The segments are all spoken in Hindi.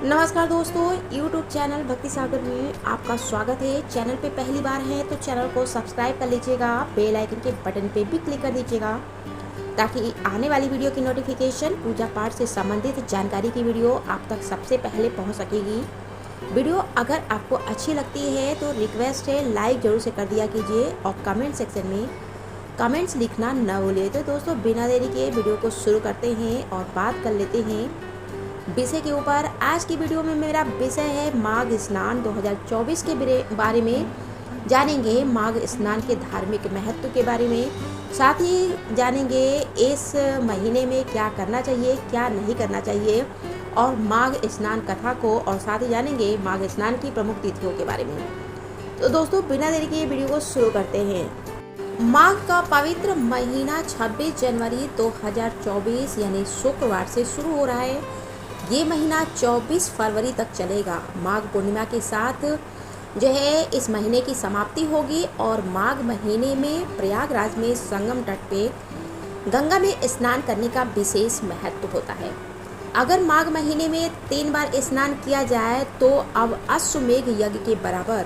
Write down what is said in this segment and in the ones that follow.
नमस्कार दोस्तों, YouTube चैनल भक्ति सागर में आपका स्वागत है। चैनल पे पहली बार है तो चैनल को सब्सक्राइब कर लीजिएगा, बेल आइकन के बटन पे भी क्लिक कर दीजिएगा ताकि आने वाली वीडियो की नोटिफिकेशन, पूजा पाठ से संबंधित जानकारी की वीडियो आप तक सबसे पहले पहुंच सकेगी। वीडियो अगर आपको अच्छी लगती है तो रिक्वेस्ट है लाइक ज़रूर से कर दिया कीजिए और कमेंट सेक्शन में कमेंट्स लिखना न भूलिए। तो दोस्तों बिना देरी के वीडियो को शुरू करते हैं और बात कर लेते हैं विषय के ऊपर। आज की वीडियो में मेरा विषय है माघ स्नान 2024 के बारे में जानेंगे। माघ स्नान के धार्मिक महत्व के बारे में, साथ ही जानेंगे इस महीने में क्या करना चाहिए, क्या नहीं करना चाहिए, और माघ स्नान कथा को, और साथ ही जानेंगे माघ स्नान की प्रमुख तिथियों के बारे में। तो दोस्तों बिना देरी के वीडियो को शुरू करते हैं। माघ का पवित्र महीना 26 जनवरी 2024 यानी शुक्रवार से शुरू हो रहा है। ये महीना 24 फरवरी तक चलेगा। माघ पूर्णिमा के साथ जो है इस महीने की समाप्ति होगी और माघ महीने में प्रयागराज में संगम तट पे गंगा में स्नान करने का विशेष महत्व होता है। अगर माघ महीने में 3 बार स्नान किया जाए तो अब अश्वमेघ यज्ञ के बराबर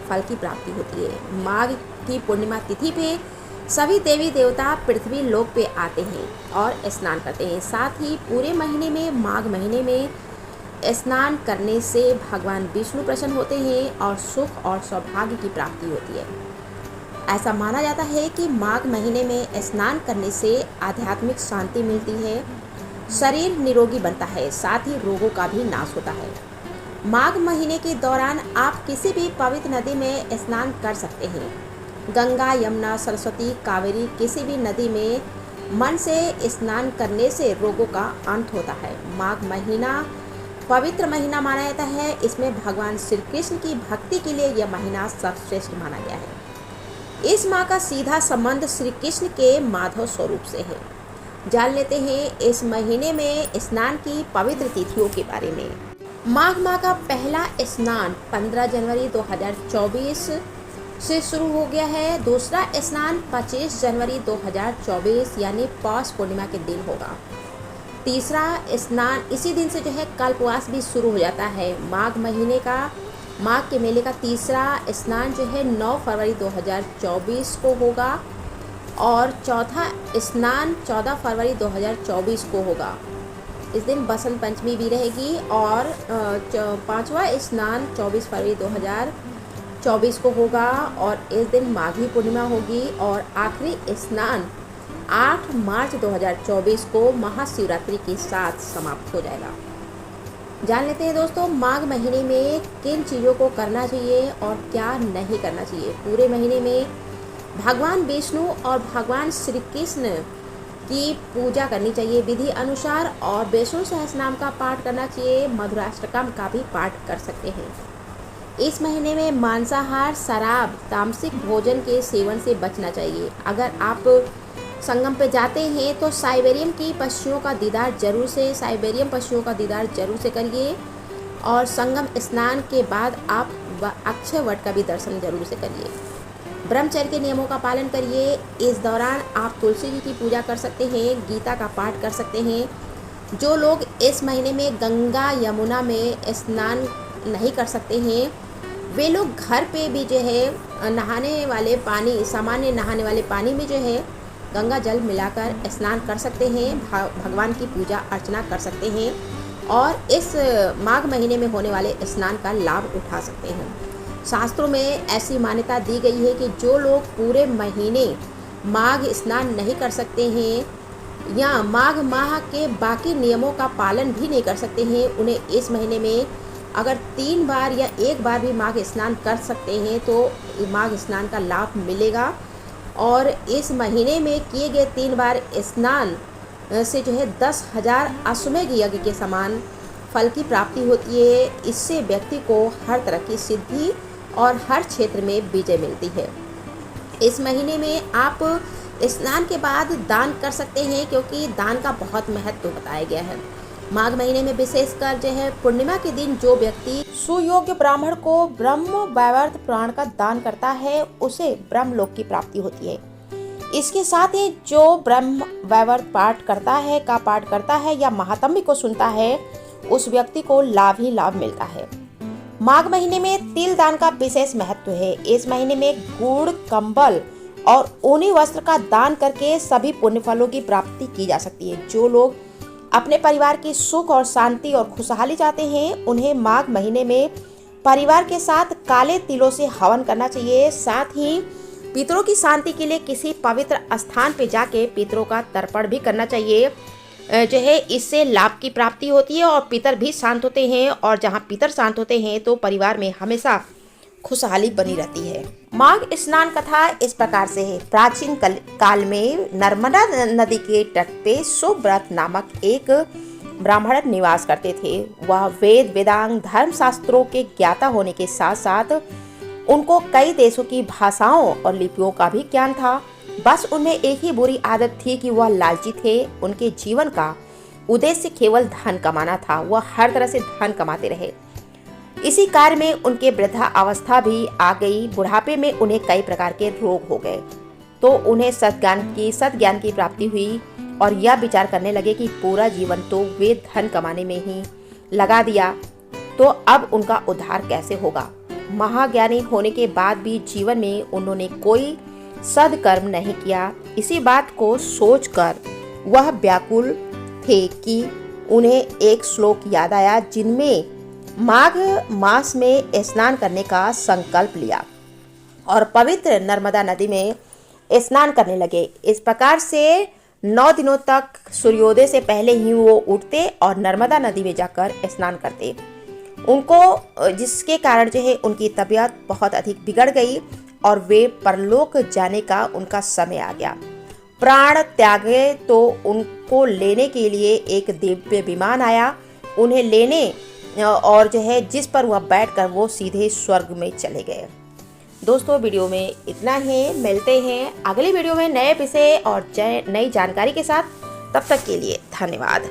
फल की प्राप्ति होती है। माघ की पूर्णिमा तिथि पे सभी देवी देवता पृथ्वी लोक पे आते हैं और स्नान करते हैं। साथ ही पूरे महीने में, माघ महीने में स्नान करने से भगवान विष्णु प्रसन्न होते हैं और सुख और सौभाग्य की प्राप्ति होती है। ऐसा माना जाता है कि माघ महीने में स्नान करने से आध्यात्मिक शांति मिलती है, शरीर निरोगी बनता है, साथ ही रोगों का भी नाश होता है। माघ महीने के दौरान आप किसी भी पवित्र नदी में स्नान कर सकते हैं। गंगा, यमुना, सरस्वती, कावेरी, किसी भी नदी में मन से स्नान करने से रोगों का अंत होता है। माघ महीना पवित्र महीना माना जाता है। इसमें भगवान श्री कृष्ण की भक्ति के लिए यह महीना सर्वश्रेष्ठ माना गया है। इस माह का सीधा संबंध श्री कृष्ण के माधव स्वरूप से है। जान लेते हैं इस महीने में स्नान की पवित्र तिथियों के बारे में। माघ माह का पहला स्नान 15 जनवरी 2024 से शुरू हो गया है। दूसरा स्नान 25 जनवरी 2024 यानी पौष पूर्णिमा के दिन होगा। तीसरा स्नान इसी दिन से जो है कल्पवास भी शुरू हो जाता है। माघ महीने का, माघ के मेले का तीसरा स्नान जो है 9 फरवरी 2024 को होगा और चौथा स्नान 14 फरवरी 2024 को होगा। इस दिन बसंत पंचमी भी रहेगी और पांचवा स्नान 24 फरवरी 2024 को होगा और इस दिन माघी पूर्णिमा होगी और आखिरी स्नान 8 मार्च 2024 को महाशिवरात्रि के साथ समाप्त हो जाएगा। जान लेते हैं दोस्तों माघ महीने में किन चीज़ों को करना चाहिए और क्या नहीं करना चाहिए। पूरे महीने में भगवान विष्णु और भगवान श्री कृष्ण की पूजा करनी चाहिए विधि अनुसार और विष्णु सहस्रनाम का पाठ करना चाहिए। मधुराष्टकम का भी पाठ कर सकते हैं। इस महीने में मांसाहार, शराब, तामसिक भोजन के सेवन से बचना चाहिए। अगर आप संगम पे जाते हैं तो साइबेरियन पशुओं का दीदार जरूर से करिए और संगम स्नान के बाद आप अक्षय वट का भी दर्शन जरूर से करिए। ब्रह्मचर्य के नियमों का पालन करिए। इस दौरान आप तुलसी जी की पूजा कर सकते हैं, गीता का पाठ कर सकते हैं। जो लोग इस महीने में गंगा, यमुना में स्नान नहीं कर सकते हैं वे लोग घर पे भी जो है नहाने वाले पानी, सामान्य नहाने वाले पानी में जो है गंगा जल मिलाकर स्नान कर सकते हैं, भगवान की पूजा अर्चना कर सकते हैं और इस माघ महीने में होने वाले स्नान का लाभ उठा सकते हैं। शास्त्रों में ऐसी मान्यता दी गई है कि जो लोग पूरे महीने माघ स्नान नहीं कर सकते हैं या माघ माह के बाकी नियमों का पालन भी नहीं कर सकते हैं, उन्हें इस महीने में अगर 3 बार या 1 बार भी माघ स्नान कर सकते हैं तो माघ स्नान का लाभ मिलेगा और इस महीने में किए गए 3 बार स्नान से जो है 10,000 अश्वमेघ यज्ञ के समान फल की प्राप्ति होती है। इससे व्यक्ति को हर तरह की सिद्धि और हर क्षेत्र में विजय मिलती है। इस महीने में आप स्नान के बाद दान कर सकते हैं क्योंकि दान का बहुत महत्व बताया गया है। माघ महीने में विशेषकर जो है पूर्णिमा के दिन जो व्यक्ति सुयोग्य ब्राह्मण को ब्रह्म वैवर्त प्राण का दान करता है उसे ब्रह्मलोक की प्राप्ति होती है। इसके साथ ही जो ब्रह्म वैवर्त पाठ करता है या महात्म्य को सुनता है उस व्यक्ति को लाभ ही लाभ मिलता है। माघ महीने में तिल दान का विशेष महत्व है। इस महीने में गुड़, कंबल और ऊनी वस्त्र का दान करके सभी पुण्य फलों की प्राप्ति की जा सकती है। जो लोग अपने परिवार की सुख और शांति और खुशहाली चाहते हैं, उन्हें माघ महीने में परिवार के साथ काले तिलों से हवन करना चाहिए। साथ ही पितरों की शांति के लिए किसी पवित्र स्थान पे जाके पितरों का तर्पण भी करना चाहिए। जो है इससे लाभ की प्राप्ति होती है और पितर भी शांत होते हैं, और जहाँ पितर शांत होते हैं तो परिवार में हमेशा खुशहाली बनी रहती है। माघ स्नान कथा इस प्रकार से है। प्राचीन काल में नर्मदा नदी के तट पे सुव्रत नामक एक ब्राह्मण निवास करते थे। वह वेद वेदांग धर्म शास्त्रों के ज्ञाता होने के साथ साथ उनको कई देशों की भाषाओं और लिपियों का भी ज्ञान था। बस उनमें एक ही बुरी आदत थी कि वह लालची थे। उनके जीवन का उद्देश्य केवल धन कमाना था। वह हर तरह से धन कमाते रहे। इसी कार्य में उनके वृद्धा अवस्था भी आ गई। बुढ़ापे में उन्हें कई प्रकार के रोग हो गए, तो उन्हें सद्ज्ञान की प्राप्ति हुई और यह विचार करने लगे कि पूरा जीवन तो वे धन कमाने में ही लगा दिया, तो अब उनका उद्धार कैसे होगा। महाज्ञानी होने के बाद भी जीवन में उन्होंने कोई सद्कर्म नहीं किया। इसी बात को सोचकर वह व्याकुल थे कि उन्हें एक श्लोक याद आया, जिनमें माघ मास में स्नान करने का संकल्प लिया और पवित्र नर्मदा नदी में स्नान करने लगे। इस प्रकार से 9 दिनों तक सूर्योदय से पहले ही वो उठते और नर्मदा नदी में जाकर स्नान करते। उनको जिसके कारण जो है उनकी तबीयत बहुत अधिक बिगड़ गई और वे परलोक जाने का उनका समय आ गया। प्राण त्यागे तो उनको लेने के लिए एक दिव्य विमान आया उन्हें लेने, और जो है जिस पर वह बैठकर वो सीधे स्वर्ग में चले गए। दोस्तों, वीडियो में इतना ही। मिलते हैं अगली वीडियो में नए विषय और नई जानकारी के साथ। तब तक के लिए धन्यवाद।